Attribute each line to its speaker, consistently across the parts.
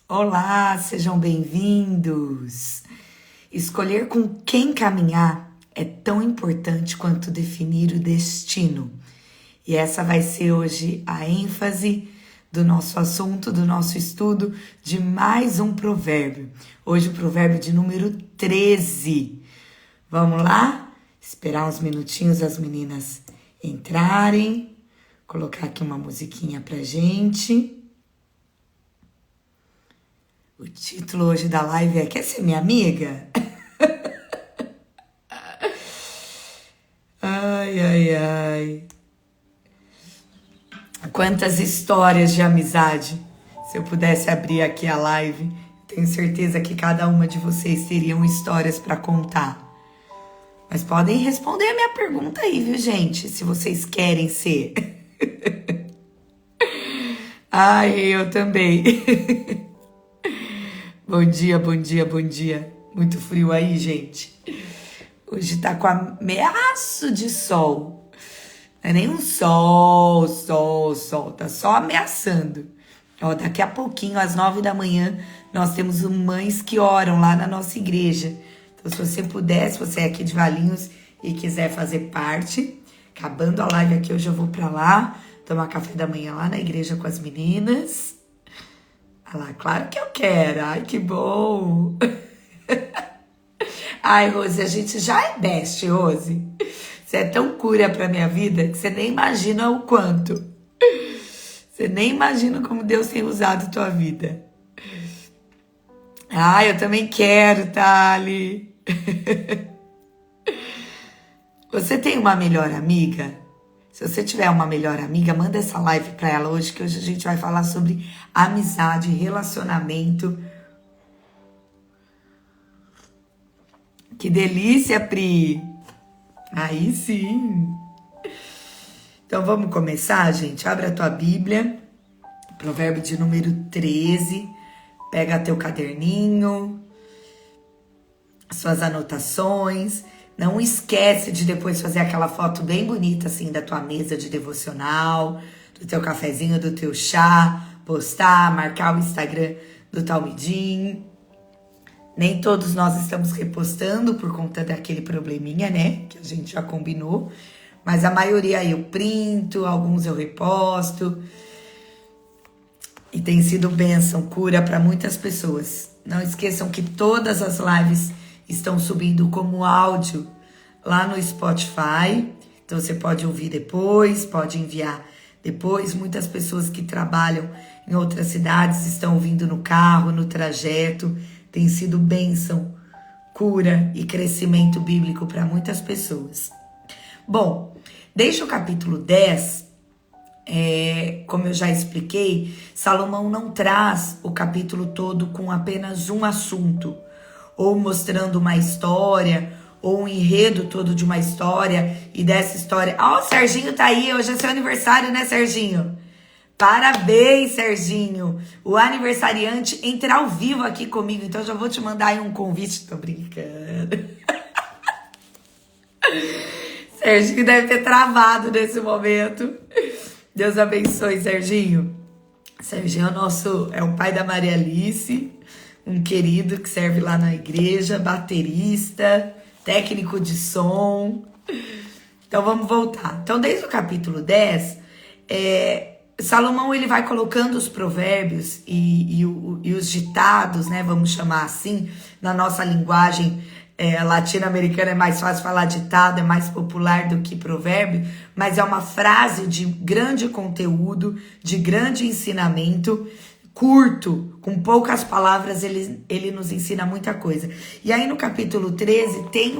Speaker 1: Olá, sejam bem-vindos! Escolher com quem caminhar é tão importante quanto definir o destino. E essa vai ser hoje a ênfase do nosso assunto, do nosso estudo de mais um provérbio. Hoje o provérbio de número 13. Vamos lá? Esperar uns minutinhos as meninas entrarem. Colocar aqui uma musiquinha pra gente. O título hoje da live é Quer ser minha amiga? Ai, ai, ai. Quantas histórias de amizade. Se eu pudesse abrir aqui a live, tenho certeza que cada uma de vocês teriam histórias para contar. Mas podem responder a minha pergunta aí, viu, gente? Se vocês querem ser. Ai, eu também. Bom dia, bom dia, bom dia. Muito frio aí, gente. Hoje tá com ameaço de sol. Não é nem um sol. Tá só ameaçando. Ó, daqui a pouquinho, às 9 da manhã, nós temos Mães que Oram lá na nossa igreja. Então, se você puder, se você é aqui de Valinhos e quiser fazer parte, acabando a live aqui, hoje eu vou pra lá, tomar café da manhã lá na igreja com as meninas. Ah lá, claro que eu quero. Ai, que bom. Ai, Rose, a gente já é best, Rose. Você é tão cura pra minha vida que você nem imagina o quanto. Você nem imagina como Deus tem usado tua vida. Ai, eu também quero, Thali. Você tem uma melhor amiga? Se você tiver uma melhor amiga, manda essa live pra ela hoje, que hoje a gente vai falar sobre amizade, relacionamento. Que delícia, Pri! Aí sim! Então vamos começar, gente? Abre a tua Bíblia, provérbio de número 13. Pega teu caderninho, suas anotações. Não esquece de depois fazer aquela foto bem bonita assim da tua mesa de devocional, do teu cafezinho, do teu chá, postar, marcar o Instagram do Talmidim. Nem todos nós estamos repostando por conta daquele probleminha, né? Que a gente já combinou. Mas a maioria eu printo, alguns eu reposto. E tem sido bênção, cura para muitas pessoas. Não esqueçam que todas as lives estão subindo como áudio lá no Spotify. Então você pode ouvir depois, pode enviar depois. Muitas pessoas que trabalham em outras cidades estão ouvindo no carro, no trajeto. Tem sido bênção, cura e crescimento bíblico para muitas pessoas. Bom, desde o capítulo 10, como eu já expliquei, Salomão não traz o capítulo todo com apenas um assunto, ou mostrando uma história, ou um enredo todo de uma história, e dessa história... Ó, o Serginho tá aí, hoje é seu aniversário, né, Serginho? Parabéns, Serginho! O aniversariante entra ao vivo aqui comigo, então já vou te mandar aí um convite. Tô brincando. Serginho deve ter travado nesse momento. Deus abençoe, Serginho. Serginho é o pai da Maria Alice, um querido que serve lá na igreja, baterista, técnico de som. Então vamos voltar. Então desde o capítulo 10, Salomão ele vai colocando os provérbios e os ditados, né? Vamos chamar assim, na nossa linguagem latino-americana é mais fácil falar ditado, é mais popular do que provérbio, mas é uma frase de grande conteúdo, de grande ensinamento, curto, com poucas palavras, ele nos ensina muita coisa. E aí no capítulo 13 tem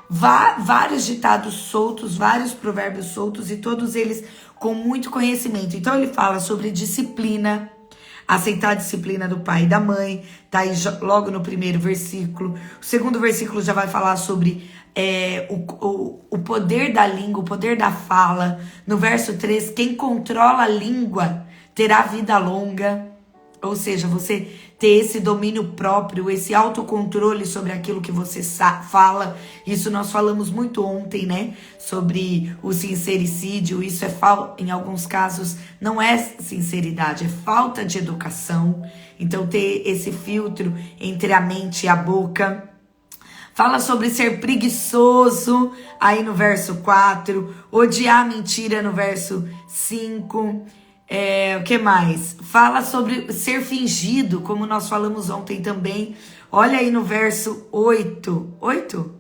Speaker 1: vários ditados soltos, vários provérbios soltos e todos eles com muito conhecimento. Então ele fala sobre disciplina, aceitar a disciplina do pai e da mãe, tá aí logo no primeiro versículo. O segundo versículo já vai falar sobre o poder da língua, o poder da fala. No verso 3, quem controla a língua terá vida longa. Ou seja, você ter esse domínio próprio, esse autocontrole sobre aquilo que você fala. Isso nós falamos muito ontem, né? Sobre o sincericídio. Isso em alguns casos, não é sinceridade, é falta de educação. Então, ter esse filtro entre a mente e a boca. Fala sobre ser preguiçoso, aí no verso 4. Odiar a mentira, no verso 5. O que mais? Fala sobre ser fingido, como nós falamos ontem também. Olha aí no verso 8. 8?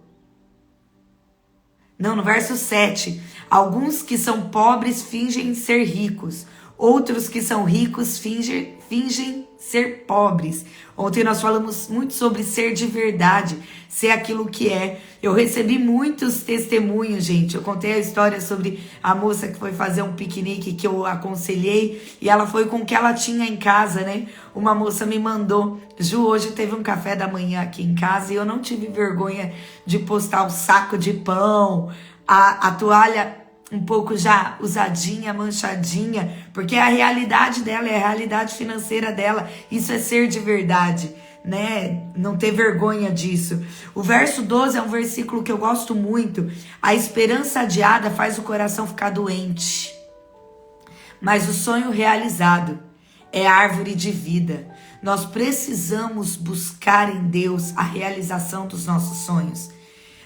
Speaker 1: Não, no verso 7. Alguns que são pobres fingem ser ricos. Outros que são ricos fingem ser pobres. Ontem nós falamos muito sobre ser de verdade, ser aquilo que é. Eu recebi muitos testemunhos, gente. Eu contei a história sobre a moça que foi fazer um piquenique que eu aconselhei e ela foi com o que ela tinha em casa, né? Uma moça me mandou: Ju, hoje teve um café da manhã aqui em casa e eu não tive vergonha de postar o saco de pão, a toalha um pouco já usadinha, manchadinha, porque a realidade dela é a realidade financeira dela. Isso é ser de verdade, né? Não ter vergonha disso. O verso 12 é um versículo que eu gosto muito. A esperança adiada faz o coração ficar doente, mas o sonho realizado é árvore de vida. Nós precisamos buscar em Deus a realização dos nossos sonhos,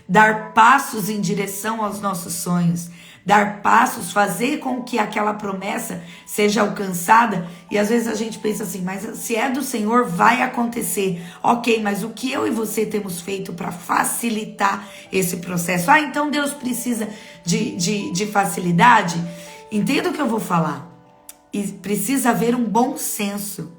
Speaker 1: dar passos em direção aos nossos sonhos, dar passos, fazer com que aquela promessa seja alcançada. E às vezes a gente pensa assim, mas se é do Senhor, vai acontecer. Ok, mas o que eu e você temos feito para facilitar esse processo? Então Deus precisa de facilidade? Entenda o que eu vou falar. E precisa haver um bom senso.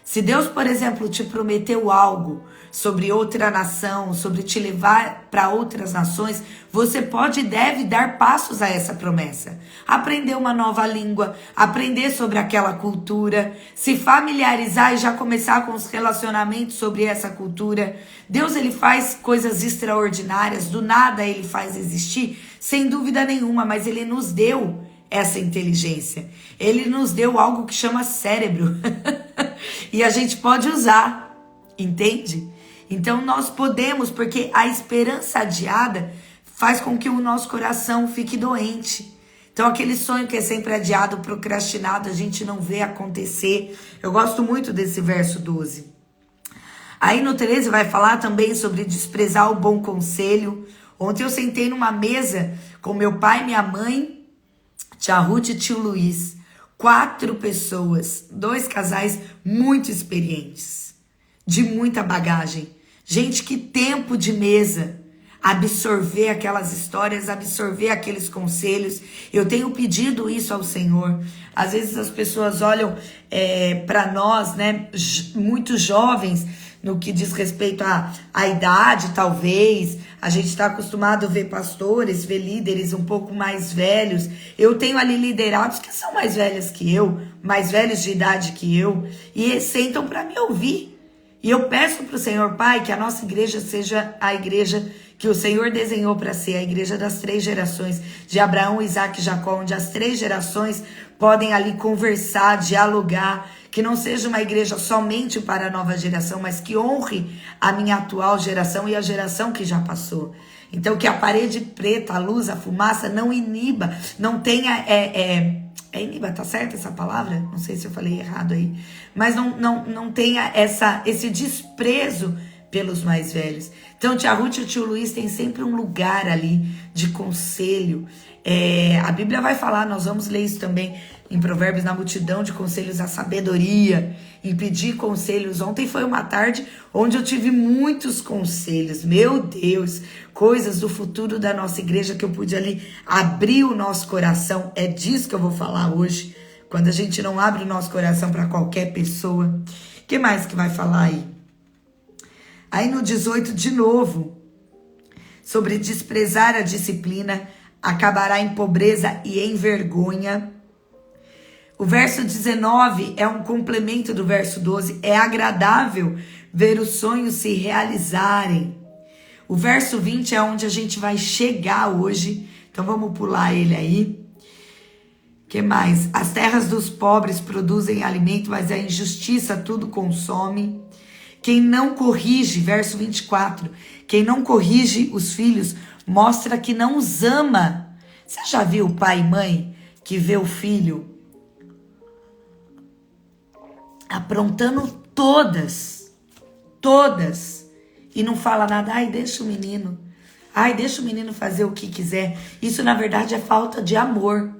Speaker 1: Se Deus, por exemplo, te prometeu algo sobre outra nação, sobre te levar para outras nações, você pode e deve dar passos a essa promessa. Aprender uma nova língua, aprender sobre aquela cultura, se familiarizar e já começar com os relacionamentos sobre essa cultura. Deus, ele faz coisas extraordinárias, do nada ele faz existir, sem dúvida nenhuma, mas ele nos deu essa inteligência. Ele nos deu algo que chama cérebro. E a gente pode usar, entende? Então nós podemos, porque a esperança adiada faz com que o nosso coração fique doente. Então aquele sonho que é sempre adiado, procrastinado, a gente não vê acontecer. Eu gosto muito desse verso 12. Aí no 13 vai falar também sobre desprezar o bom conselho. Ontem eu sentei numa mesa com meu pai, minha mãe, tia Ruth e tio Luiz. 4 pessoas, 2 casais muito experientes, de muita bagagem. Gente, que tempo de mesa, absorver aquelas histórias, absorver aqueles conselhos. Eu tenho pedido isso ao Senhor. Às vezes as pessoas olham para nós, né, muito jovens, no que diz respeito à idade, talvez. A gente está acostumado a ver pastores, ver líderes um pouco mais velhos. Eu tenho ali liderados que são mais velhos que eu, mais velhos de idade que eu, e sentam para me ouvir. E eu peço para o Senhor, Pai, que a nossa igreja seja a igreja que o Senhor desenhou para ser, a igreja das 3 gerações, de Abraão, Isaac e Jacó, onde as 3 gerações podem ali conversar, dialogar, que não seja uma igreja somente para a nova geração, mas que honre a minha atual geração e a geração que já passou. Então, que a parede preta, a luz, a fumaça não iniba, não tenha... iniba, tá certo essa palavra? Não sei se eu falei errado aí. Mas não tenha esse desprezo pelos mais velhos. Então, tia Ruth e o tio Luiz têm sempre um lugar ali de conselho. A Bíblia vai falar, nós vamos ler isso também em Provérbios, na multidão de conselhos, a sabedoria, em pedir conselhos. Ontem foi uma tarde onde eu tive muitos conselhos, meu Deus, coisas do futuro da nossa igreja que eu pude ali abrir o nosso coração. É disso que eu vou falar hoje, quando a gente não abre o nosso coração para qualquer pessoa. O que mais que vai falar aí? Aí no 18, de novo, sobre desprezar a disciplina, acabará em pobreza e em vergonha. O verso 19 é um complemento do verso 12. É agradável ver os sonhos se realizarem. O verso 20 é onde a gente vai chegar hoje. Então vamos pular ele aí. O Que mais? As terras dos pobres produzem alimento, mas a injustiça tudo consome. Quem não corrige, verso 24, quem não corrige os filhos mostra que não os ama. Você já viu pai e mãe que vê o filho aprontando todas, e não fala nada? Ai, deixa o menino. Ai, deixa o menino fazer o que quiser. Isso, na verdade, é falta de amor.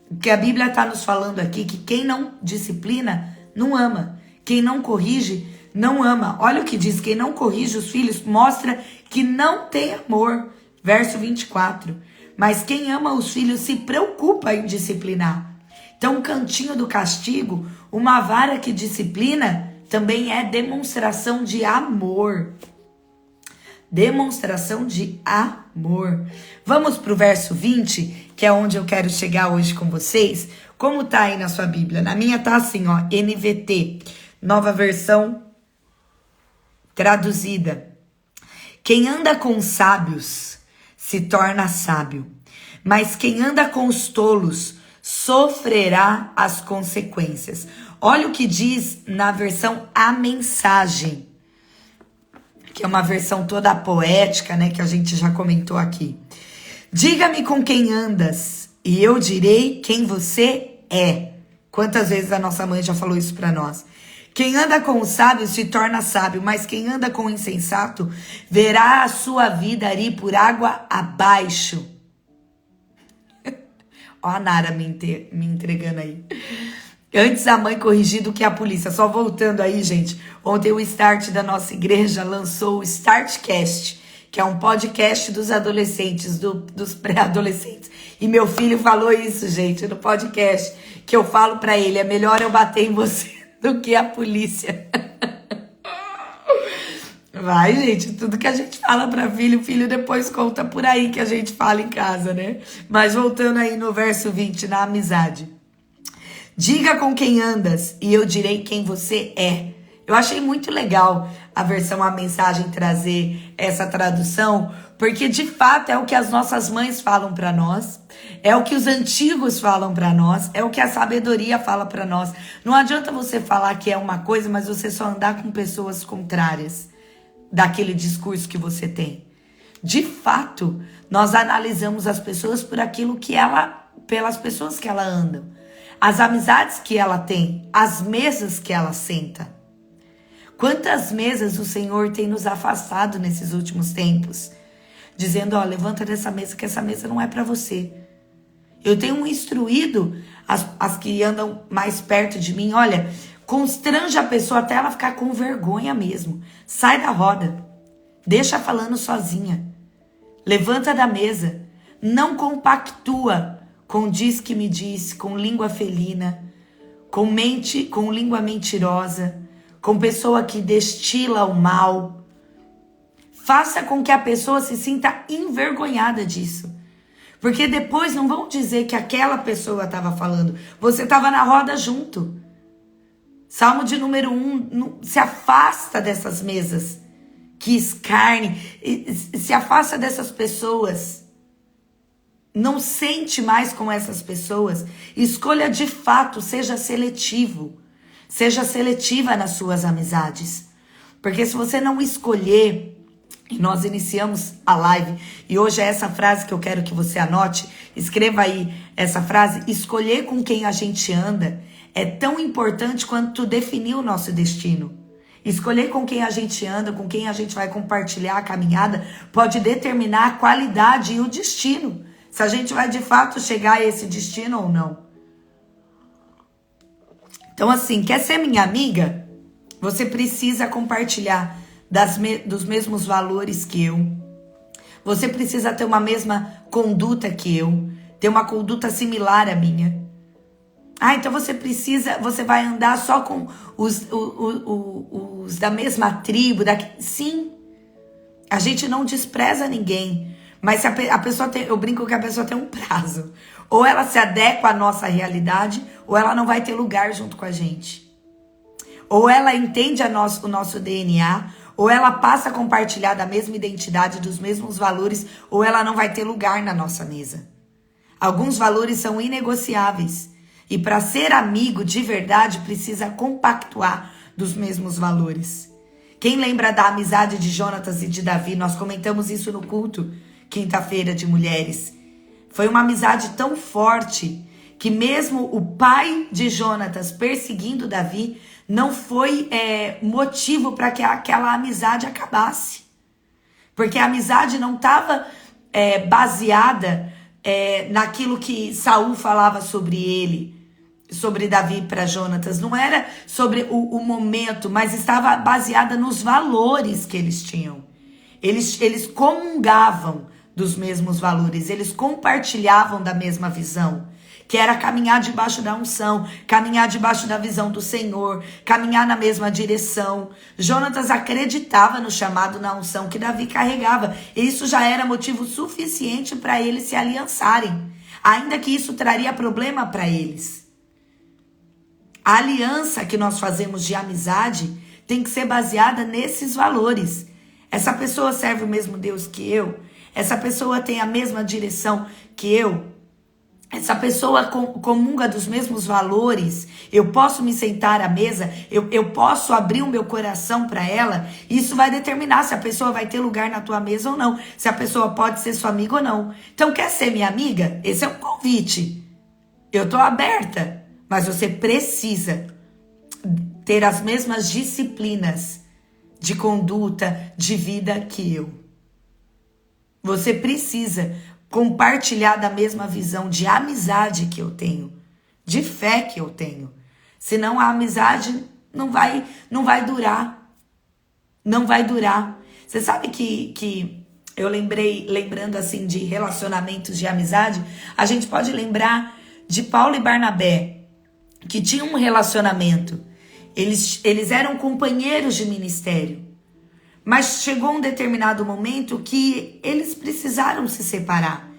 Speaker 1: O que a Bíblia está nos falando aqui, que quem não disciplina, não ama. Quem não corrige, não ama. Olha o que diz, quem não corrige os filhos, mostra que não tem amor. Verso 24. Mas quem ama os filhos se preocupa em disciplinar. Então, um cantinho do castigo, uma vara que disciplina, também é demonstração de amor. Demonstração de amor. Vamos para o verso 20, que é onde eu quero chegar hoje com vocês. Como tá aí na sua Bíblia? Na minha tá assim, ó, NVT, nova versão traduzida. Quem anda com os sábios se torna sábio, mas quem anda com os tolos sofrerá as consequências. Olha o que diz na versão A Mensagem, que é uma versão toda poética, né, que a gente já comentou aqui. Diga-me com quem andas, e eu direi quem você é. Quantas vezes a nossa mãe já falou isso para nós? Quem anda com o sábio se torna sábio, mas quem anda com o insensato verá a sua vida ir por água abaixo. Ó a Nara me entregando aí. Antes a mãe corrigir do que a polícia. Só voltando aí, gente. Ontem o Start da nossa igreja lançou o Startcast, que é um podcast dos adolescentes, dos pré-adolescentes. E meu filho falou isso, gente, no podcast, que eu falo pra ele, é melhor eu bater em você do que a polícia. Vai, gente, tudo que a gente fala pra filho, o filho depois conta por aí que a gente fala em casa, né? Mas voltando aí no verso 20, na amizade. Diga com quem andas e eu direi quem você é. Eu achei muito legal a versão A Mensagem trazer essa tradução, porque de fato é o que as nossas mães falam para nós, é o que os antigos falam para nós, é o que a sabedoria fala para nós. Não adianta você falar que é uma coisa, mas você só andar com pessoas contrárias daquele discurso que você tem. De fato, nós analisamos as pessoas por aquilo que pelas pessoas que ela andam, as amizades que ela tem, as mesas que ela senta. Quantas mesas o Senhor tem nos afastado nesses últimos tempos, dizendo, ó, levanta dessa mesa que essa mesa não é para você. Eu tenho instruído as que andam mais perto de mim, olha, constrange a pessoa até ela ficar com vergonha mesmo. Sai da roda. Deixa falando sozinha. Levanta da mesa. Não compactua com diz que me diz, com língua felina, com língua mentirosa, com pessoa que destila o mal. Faça com que a pessoa se sinta envergonhada disso. Porque depois não vão dizer que aquela pessoa estava falando. Você estava na roda junto. Salmo de número 1, se afasta dessas mesas que escarne, se afasta dessas pessoas. Não sente mais com essas pessoas. Escolha de fato, seja seletivo. Seja seletiva nas suas amizades. Porque se você não escolher, e nós iniciamos a live, e hoje é essa frase que eu quero que você anote, escreva aí essa frase, escolher com quem a gente anda é tão importante quanto definir o nosso destino. Escolher com quem a gente anda, com quem a gente vai compartilhar a caminhada, pode determinar a qualidade e o destino. Se a gente vai de fato chegar a esse destino ou não. Então assim, quer ser minha amiga? Você precisa compartilhar dos mesmos valores que eu. Você precisa ter uma mesma conduta que eu. Ter uma conduta similar à minha. Ah, então você vai andar só com os da mesma tribo. Sim, a gente não despreza ninguém. Mas se a pessoa tem, eu brinco que a pessoa tem um prazo. Ou ela se adequa à nossa realidade, ou ela não vai ter lugar junto com a gente. Ou ela entende o nosso DNA, ou ela passa a compartilhar da mesma identidade, dos mesmos valores, ou ela não vai ter lugar na nossa mesa. Alguns valores são inegociáveis. E para ser amigo de verdade, precisa compactuar dos mesmos valores. Quem lembra da amizade de Jonatas e de Davi? Nós comentamos isso no culto, quinta-feira de mulheres. Foi uma amizade tão forte que mesmo o pai de Jonatas perseguindo Davi não foi motivo para que aquela amizade acabasse. Porque a amizade não estava baseada naquilo que Saul falava sobre ele, sobre Davi para Jonatas. Não era sobre o momento, mas estava baseada nos valores que eles tinham. Eles comungavam dos mesmos valores, eles compartilhavam da mesma visão, que era caminhar debaixo da unção, caminhar debaixo da visão do Senhor, caminhar na mesma direção. Jonatas acreditava no chamado, na unção que Davi carregava. E isso já era motivo suficiente para eles se aliançarem, ainda que isso traria problema para eles. A aliança que nós fazemos de amizade tem que ser baseada nesses valores. Essa pessoa serve o mesmo Deus que eu? Essa pessoa tem a mesma direção que eu? Essa pessoa comunga dos mesmos valores? Eu posso me sentar à mesa? Eu posso abrir o meu coração para ela? Isso vai determinar se a pessoa vai ter lugar na tua mesa ou não. Se a pessoa pode ser sua amiga ou não. Então, quer ser minha amiga? Esse é um convite. Eu tô aberta. Mas você precisa ter as mesmas disciplinas de conduta, de vida que eu. Você precisa compartilhar da mesma visão de amizade que eu tenho, de fé que eu tenho. Senão a amizade não vai durar. Não vai durar. Você sabe que eu lembrando assim de relacionamentos de amizade, a gente pode lembrar de Paulo e Barnabé, que tinham um relacionamento. Eles eram companheiros de ministério. Mas chegou um determinado momento que eles precisaram se separar.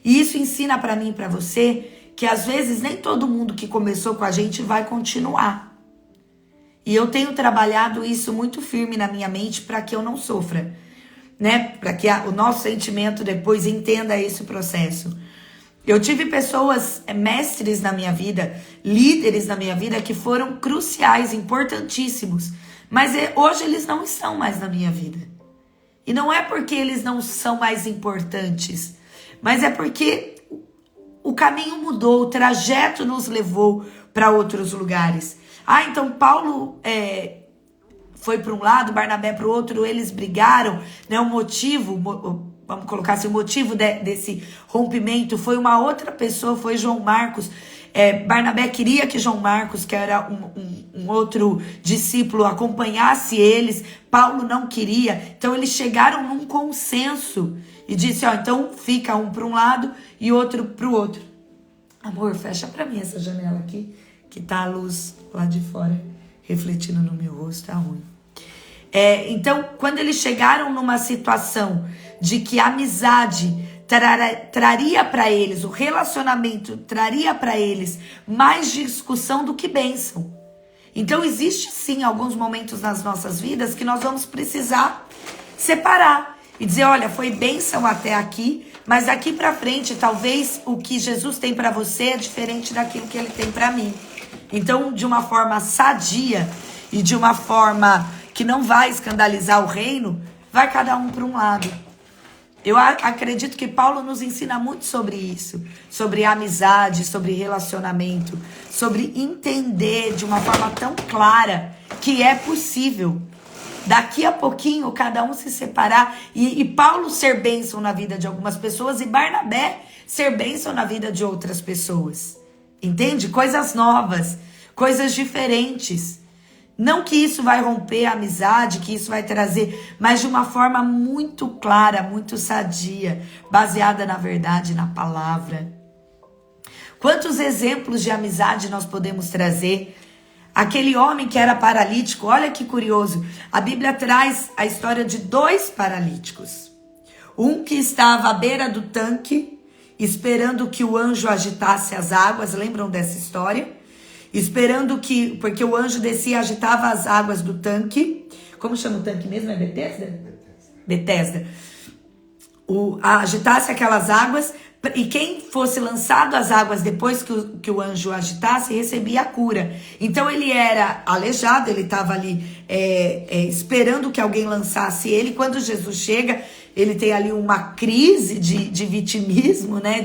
Speaker 1: E isso ensina para mim e para você que às vezes nem todo mundo que começou com a gente vai continuar. E eu tenho trabalhado isso muito firme na minha mente para que eu não sofra, né? Para que o nosso sentimento depois entenda esse processo. Eu tive pessoas, mestres na minha vida, líderes na minha vida que foram cruciais, importantíssimos. Mas hoje eles não estão mais na minha vida. E não é porque eles não são mais importantes, mas é porque o caminho mudou, o trajeto nos levou para outros lugares. Então Paulo foi para um lado, Barnabé para o outro, eles brigaram, né? O motivo, vamos colocar assim, o motivo desse rompimento foi uma outra pessoa, foi João Marcos. Barnabé queria que João Marcos, que era um outro discípulo, acompanhasse eles. Paulo não queria. Então eles chegaram num consenso e disse, então fica um para um lado e outro para o outro. Amor, fecha para mim essa janela aqui, que tá a luz lá de fora refletindo no meu rosto, tá ruim. Então, quando eles chegaram numa situação de que a amizade traria para eles, o relacionamento traria para eles mais discussão do que bênção. Então existe sim alguns momentos nas nossas vidas que nós vamos precisar separar e dizer, olha, foi bênção até aqui, mas daqui para frente talvez o que Jesus tem para você é diferente daquilo que ele tem para mim. Então, de uma forma sadia e de uma forma que não vai escandalizar o reino, vai cada um para um lado. Eu acredito que Paulo nos ensina muito sobre isso, sobre amizade, sobre relacionamento, sobre entender de uma forma tão clara que é possível daqui a pouquinho cada um se separar e Paulo ser bênção na vida de algumas pessoas e Barnabé ser bênção na vida de outras pessoas. Entende? Coisas novas, coisas diferentes. Não que isso vai romper a amizade, que isso vai trazer, mas de uma forma muito clara, muito sadia, baseada na verdade, na palavra. Quantos exemplos de amizade nós podemos trazer? Aquele homem que era paralítico, olha que curioso, a Bíblia traz a história de 2 paralíticos. Um que estava à beira do tanque, esperando que o anjo agitasse as águas, lembram dessa história? Esperando porque o anjo descia e agitava as águas do tanque. Como chama o tanque mesmo? É Betesda? Betesda. Agitasse aquelas águas E quem fosse lançado às águas depois que o anjo agitasse, recebia a cura. Então ele era aleijado, ele estava ali esperando que alguém lançasse ele. Quando Jesus chega, ele tem ali uma crise de vitimismo, né?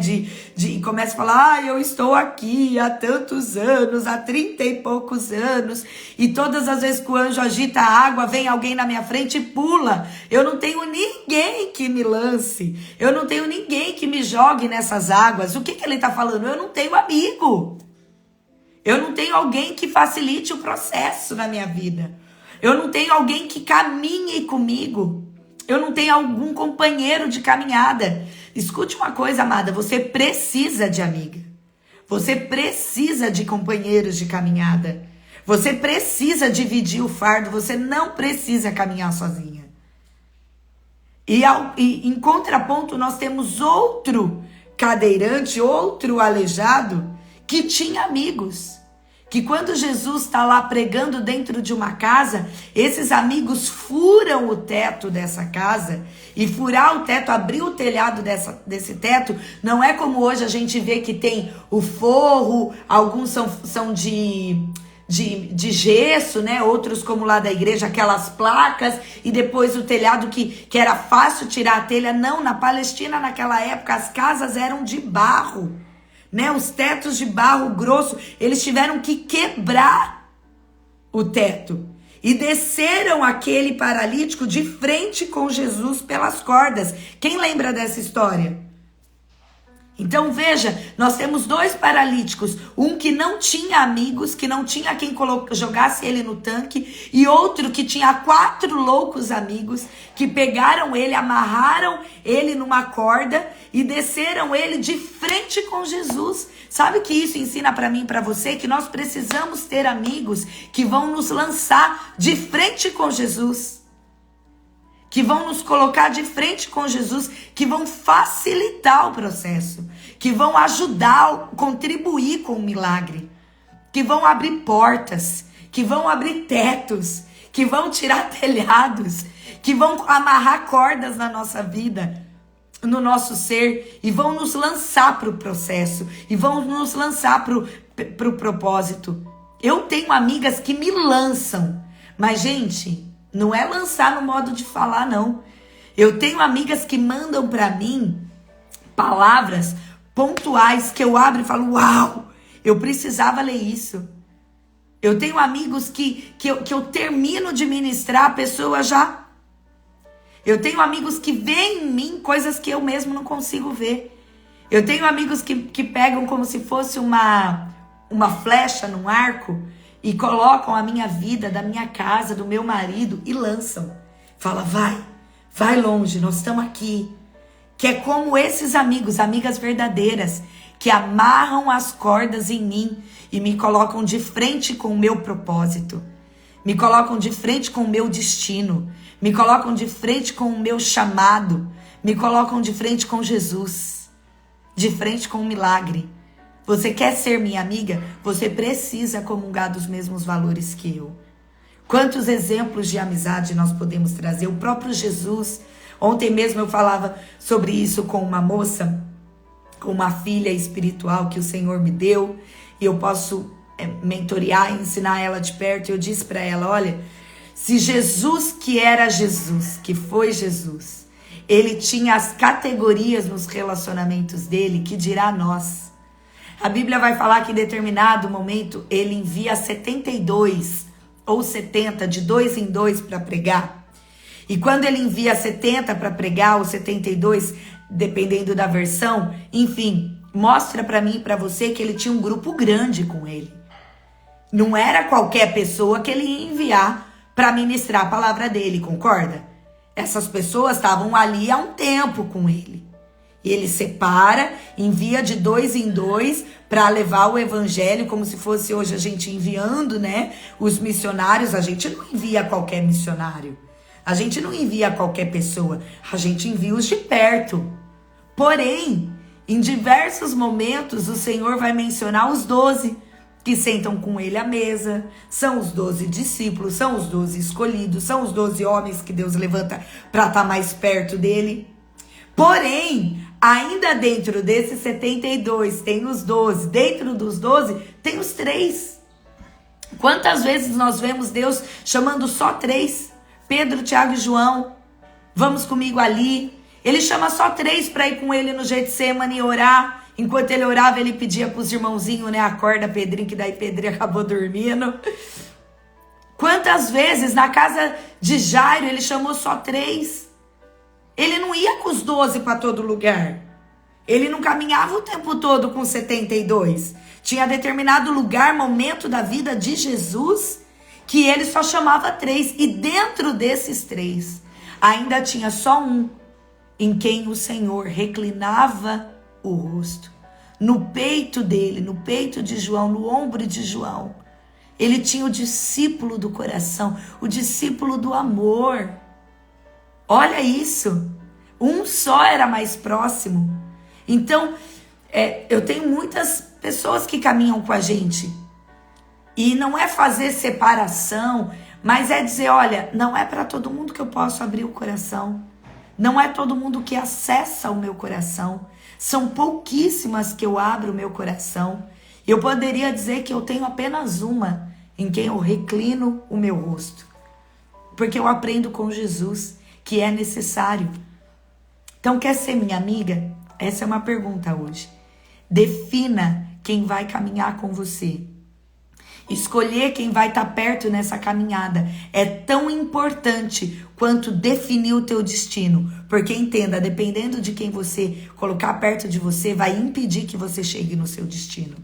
Speaker 1: E começa a falar, eu estou aqui há tantos anos, há 30 e poucos anos, e todas as vezes que o anjo agita a água, vem alguém na minha frente e pula. Eu não tenho ninguém que me lance, eu não tenho ninguém que me jogue nessas águas. O que ele está falando? Eu não tenho amigo. Eu não tenho alguém que facilite o processo na minha vida. Eu não tenho alguém que caminhe comigo. Eu não tenho algum companheiro de caminhada. Escute uma coisa, amada, você precisa de amiga. Você precisa de companheiros de caminhada. Você precisa dividir o fardo, você não precisa caminhar sozinha. E em contraponto, nós temos outro cadeirante, outro aleijado, que tinha amigos. Que quando Jesus está lá pregando dentro de uma casa, esses amigos furam o teto dessa casa. E furar o teto, abrir o telhado desse teto, não é como hoje a gente vê que tem o forro, alguns são de gesso, né? Outros, como lá da igreja, aquelas placas, e depois o telhado que era fácil tirar a telha. Não, na Palestina naquela época as casas eram de barro, né? Os tetos de barro grosso, eles tiveram que quebrar o teto e desceram aquele paralítico de frente com Jesus pelas cordas. Quem lembra dessa história? Então veja, nós temos dois paralíticos, um que não tinha amigos, que não tinha quem jogasse ele no tanque, e outro que tinha 4 loucos amigos, que pegaram ele, amarraram ele numa corda e desceram ele de frente com Jesus. Sabe o que isso ensina para mim e para você? Que nós precisamos ter amigos que vão nos lançar de frente com Jesus, que vão nos colocar de frente com Jesus, que vão facilitar o processo, que vão ajudar, contribuir com o milagre, que vão abrir portas, que vão abrir tetos, que vão tirar telhados, que vão amarrar cordas na nossa vida, no nosso ser, e vão nos lançar para o processo, e vão nos lançar para o propósito. Eu tenho amigas que me lançam, mas gente, não é lançar no modo de falar, não. Eu tenho amigas que mandam para mim palavras pontuais que eu abro e falo, uau, eu precisava ler isso. Eu tenho amigos que eu termino de ministrar, a pessoa já... Eu tenho amigos que veem em mim coisas que eu mesmo não consigo ver. Eu tenho amigos que pegam como se fosse uma flecha num arco e colocam a minha vida, da minha casa, do meu marido e lançam. Fala, vai longe, nós estamos aqui. Que é como esses amigos, amigas verdadeiras, que amarram as cordas em mim e me colocam de frente com o meu propósito. Me colocam de frente com o meu destino. Me colocam de frente com o meu chamado. Me colocam de frente com Jesus. De frente com o milagre. Você quer ser minha amiga? Você precisa comungar dos mesmos valores que eu. Quantos exemplos de amizade nós podemos trazer? O próprio Jesus. Ontem mesmo eu falava sobre isso com uma moça, com uma filha espiritual que o Senhor me deu. E eu posso mentorear e ensinar ela de perto. Eu disse para ela, olha, se Jesus, que era Jesus, que foi Jesus, ele tinha as categorias nos relacionamentos dele, que dirá nós. A Bíblia vai falar que em determinado momento ele envia 72 ou 70, de 2 em 2 para pregar. E quando ele envia 70 para pregar, ou 72, dependendo da versão, enfim, mostra para mim e para você que ele tinha um grupo grande com ele. Não era qualquer pessoa que ele ia enviar para ministrar a palavra dele, concorda? Essas pessoas estavam ali há um tempo com ele. E ele separa, envia de 2 em 2 para levar o evangelho, como se fosse hoje a gente enviando, né? Os missionários. A gente não envia qualquer missionário. A gente não envia qualquer pessoa. A gente envia os de perto. Porém, em diversos momentos, o Senhor vai mencionar os 12 que sentam com ele à mesa. São os 12 discípulos, são os 12 escolhidos, são os 12 homens que Deus levanta para estar mais perto dele. Porém, Ainda dentro desses 72 tem os 12. Dentro dos 12 tem os 3. Quantas vezes nós vemos Deus chamando só 3? Pedro, Tiago e João. Vamos comigo ali. Ele chama só 3 para ir com ele no Getsemane e orar. Enquanto ele orava, ele pedia para os irmãozinhos, né? Acorda, Pedrinho, que daí Pedrinho acabou dormindo. Quantas vezes na casa de Jairo ele chamou só 3? Ele não ia com os 12 para todo lugar. Ele não caminhava o tempo todo com 72. Tinha determinado lugar, momento da vida de Jesus, que ele só chamava 3. E dentro desses 3, ainda tinha só um em quem o Senhor reclinava o rosto. No peito dele, no peito de João, no ombro de João. Ele tinha o discípulo do coração, o discípulo do amor. Olha isso. Um só era mais próximo. Então, eu tenho muitas pessoas que caminham com a gente. E não é fazer separação, mas é dizer, olha, não é para todo mundo que eu posso abrir o coração. Não é todo mundo que acessa o meu coração. São pouquíssimas que eu abro o meu coração. Eu poderia dizer que eu tenho apenas uma em quem eu reclino o meu rosto. Porque eu aprendo com Jesus que é necessário. Então, quer ser minha amiga? Essa é uma pergunta hoje. Defina quem vai caminhar com você. Escolher quem vai estar perto nessa caminhada é tão importante quanto definir o teu destino. Porque entenda, dependendo de quem você colocar perto de você, vai impedir que você chegue no seu destino.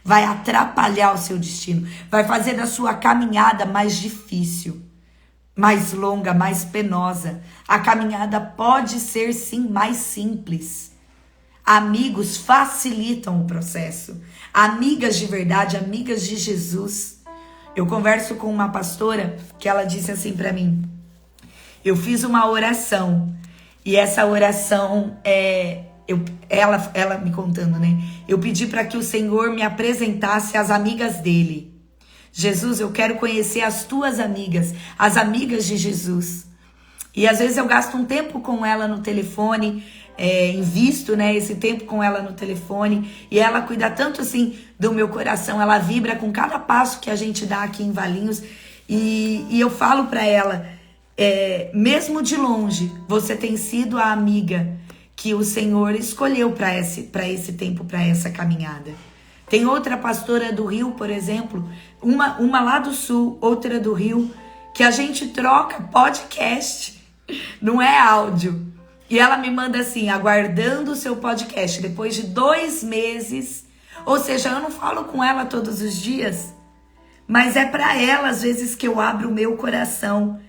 Speaker 1: Vai atrapalhar o seu destino. Vai fazer da sua caminhada mais difícil, mais longa, mais penosa. A caminhada pode ser sim mais simples. Amigos facilitam o processo. Amigas de verdade, amigas de Jesus. Eu converso com uma pastora que ela disse assim para mim: eu fiz uma oração e essa oração ela me contando, né? Eu pedi para que o Senhor me apresentasse as amigas dele. Jesus, eu quero conhecer as tuas amigas, as amigas de Jesus. E às vezes eu gasto um tempo com ela no telefone, invisto, né, esse tempo com ela no telefone, e ela cuida tanto assim do meu coração, ela vibra com cada passo que a gente dá aqui em Valinhos, e eu falo para ela, mesmo de longe, você tem sido a amiga que o Senhor escolheu para esse tempo, para essa caminhada. Tem outra pastora do Rio, por exemplo, uma lá do Sul, outra do Rio, que a gente troca podcast, não é áudio. E ela me manda assim, aguardando o seu podcast, depois de 2 meses. Ou seja, eu não falo com ela todos os dias, mas é para ela, às vezes, que eu abro o meu coração.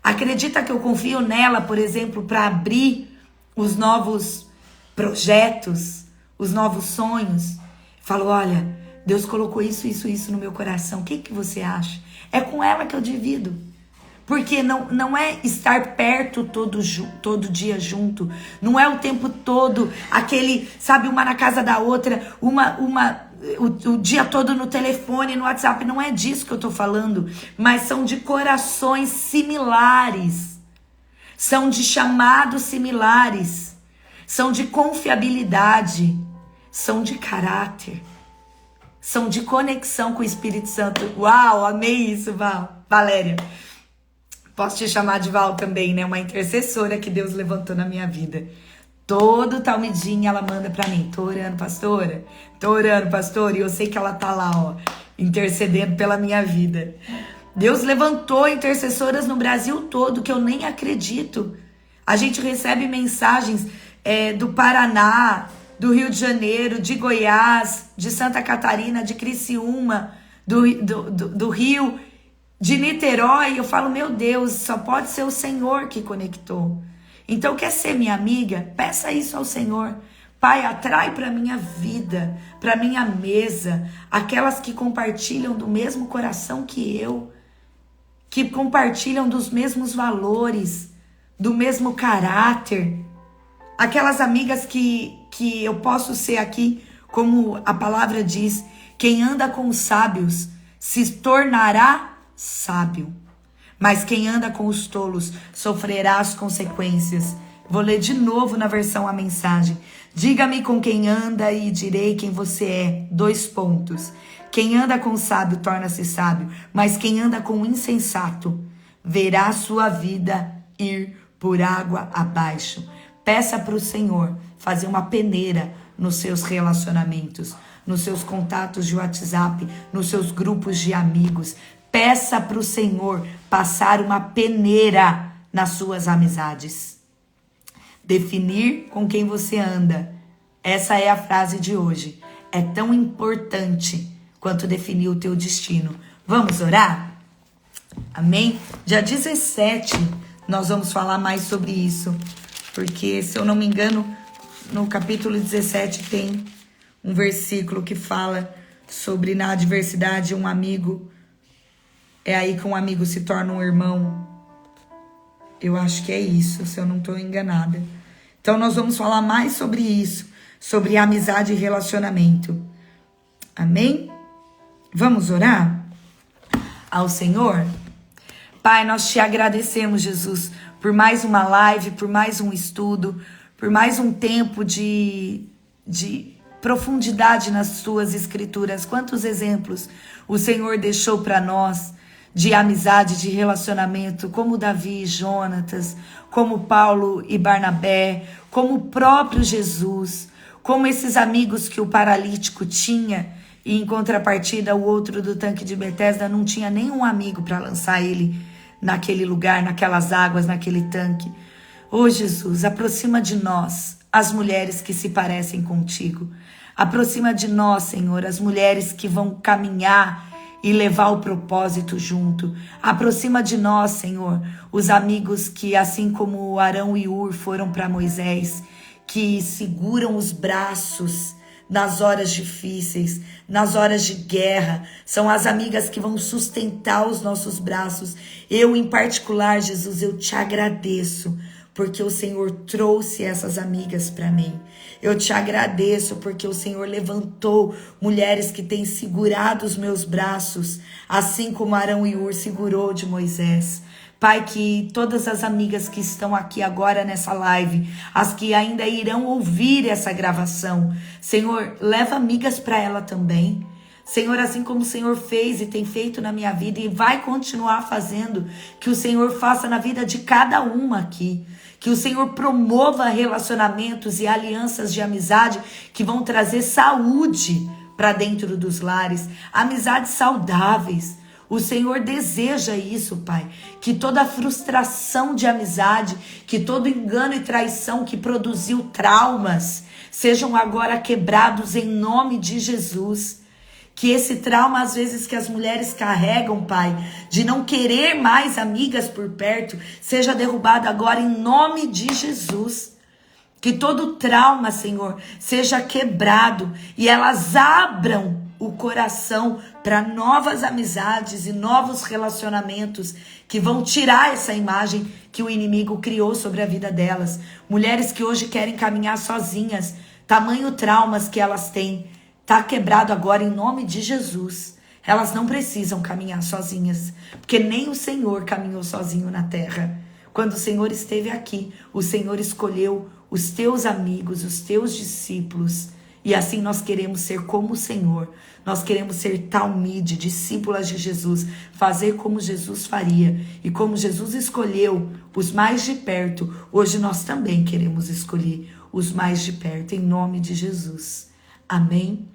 Speaker 1: Acredita que eu confio nela, por exemplo, para abrir os novos projetos, os novos sonhos? Falo, olha, Deus colocou isso no meu coração. O que você acha? É com ela que eu divido. Porque não é estar perto todo dia junto. Não é o tempo todo aquele, sabe, uma na casa da outra, o dia todo no telefone, no WhatsApp. Não é disso que eu tô falando. Mas são de corações similares. São de chamados similares. São de confiabilidade. São de caráter. São de conexão com o Espírito Santo. Uau, amei isso, Valéria. Posso te chamar de Val também, né? Uma intercessora que Deus levantou na minha vida. Todo talmidinho ela manda pra mim. Tô orando, pastora. Tô orando, pastor. E eu sei que ela tá lá, ó, intercedendo pela minha vida. Deus levantou intercessoras no Brasil todo que eu nem acredito. A gente recebe mensagens do Paraná, do Rio de Janeiro, de Goiás, de Santa Catarina, de Criciúma, do Rio, de Niterói. Eu falo, meu Deus, só pode ser o Senhor que conectou. Então, quer ser minha amiga? Peça isso ao Senhor. Pai, atrai para minha vida, para minha mesa, aquelas que compartilham do mesmo coração que eu, que compartilham dos mesmos valores, do mesmo caráter. Aquelas amigas que eu posso ser aqui, como a palavra diz, quem anda com os sábios se tornará sábio, mas quem anda com os tolos sofrerá as consequências Vou ler de novo na versão A Mensagem. Diga-me com quem anda e direi quem você é. 2 pontos. Quem anda com o sábio torna-se sábio, mas quem anda com o insensato verá sua vida ir por água abaixo. Peça para o Senhor fazer uma peneira nos seus relacionamentos, nos seus contatos de WhatsApp, nos seus grupos de amigos. Peça para o Senhor passar uma peneira nas suas amizades. Definir com quem você anda. Essa é a frase de hoje. É tão importante quanto definir o teu destino. Vamos orar? Amém? Dia 17 nós vamos falar mais sobre isso. Porque, se eu não me engano, no capítulo 17 tem um versículo que fala sobre na adversidade um amigo. É aí que um amigo se torna um irmão. Eu acho que é isso, se eu não estou enganada. Então nós vamos falar mais sobre isso, sobre amizade e relacionamento. Amém? Vamos orar ao Senhor? Pai, nós te agradecemos, Jesus, por mais uma live, por mais um estudo, por mais um tempo de profundidade nas suas escrituras. Quantos exemplos o Senhor deixou para nós de amizade, de relacionamento, como Davi e Jonatas, como Paulo e Barnabé, como o próprio Jesus, como esses amigos que o paralítico tinha, e em contrapartida o outro do tanque de Betesda não tinha nenhum amigo para lançar ele naquele lugar, naquelas águas, naquele tanque. Ô Jesus, aproxima de nós as mulheres que se parecem contigo. Aproxima de nós, Senhor, as mulheres que vão caminhar e levar o propósito junto. Aproxima de nós, Senhor, os amigos que, assim como Arão e Ur foram para Moisés, que seguram os braços nas horas difíceis, nas horas de guerra. São as amigas que vão sustentar os nossos braços. Eu, em particular, Jesus, eu te agradeço porque o Senhor trouxe essas amigas para mim. Eu te agradeço porque o Senhor levantou mulheres que têm segurado os meus braços, assim como Arão e Ur segurou de Moisés. Pai, que todas as amigas que estão aqui agora nessa live, as que ainda irão ouvir essa gravação, Senhor, leva amigas para ela também. Senhor, assim como o Senhor fez e tem feito na minha vida e vai continuar fazendo, que o Senhor faça na vida de cada uma aqui. Que o Senhor promova relacionamentos e alianças de amizade que vão trazer saúde para dentro dos lares, amizades saudáveis. O Senhor deseja isso, Pai, que toda frustração de amizade, que todo engano e traição que produziu traumas, sejam agora quebrados em nome de Jesus. Que esse trauma, às vezes, que as mulheres carregam, Pai, de não querer mais amigas por perto, seja derrubado agora em nome de Jesus. Que todo trauma, Senhor, seja quebrado e elas abram o coração para novas amizades e novos relacionamentos que vão tirar essa imagem que o inimigo criou sobre a vida delas. Mulheres que hoje querem caminhar sozinhas, tamanho traumas que elas têm, tá quebrado agora em nome de Jesus. Elas não precisam caminhar sozinhas, porque nem o Senhor caminhou sozinho na terra. Quando o Senhor esteve aqui, o Senhor escolheu os teus amigos, os teus discípulos. E assim nós queremos ser como o Senhor. Nós queremos ser talmide, discípulas de Jesus, fazer como Jesus faria. E como Jesus escolheu os mais de perto, hoje nós também queremos escolher os mais de perto, em nome de Jesus. Amém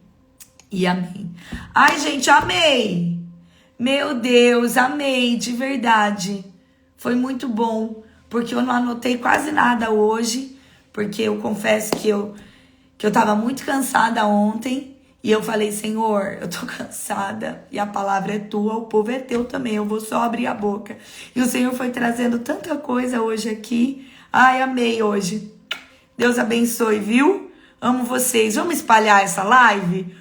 Speaker 1: e amém. Ai, gente, amei! Meu Deus, amei, de verdade. Foi muito bom, porque eu não anotei quase nada hoje, porque eu confesso que eu tava muito cansada ontem, e eu falei, Senhor, eu tô cansada, e a palavra é tua, o povo é teu também, eu vou só abrir a boca. E o Senhor foi trazendo tanta coisa hoje aqui. Ai, amei hoje. Deus abençoe, viu? Amo vocês. Vamos espalhar essa live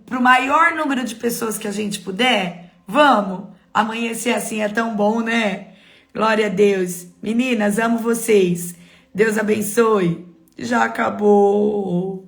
Speaker 1: pro maior número de pessoas que a gente puder? Vamos? Amanhecer assim é tão bom, né? Glória a Deus. Meninas, amo vocês. Deus abençoe. Já acabou.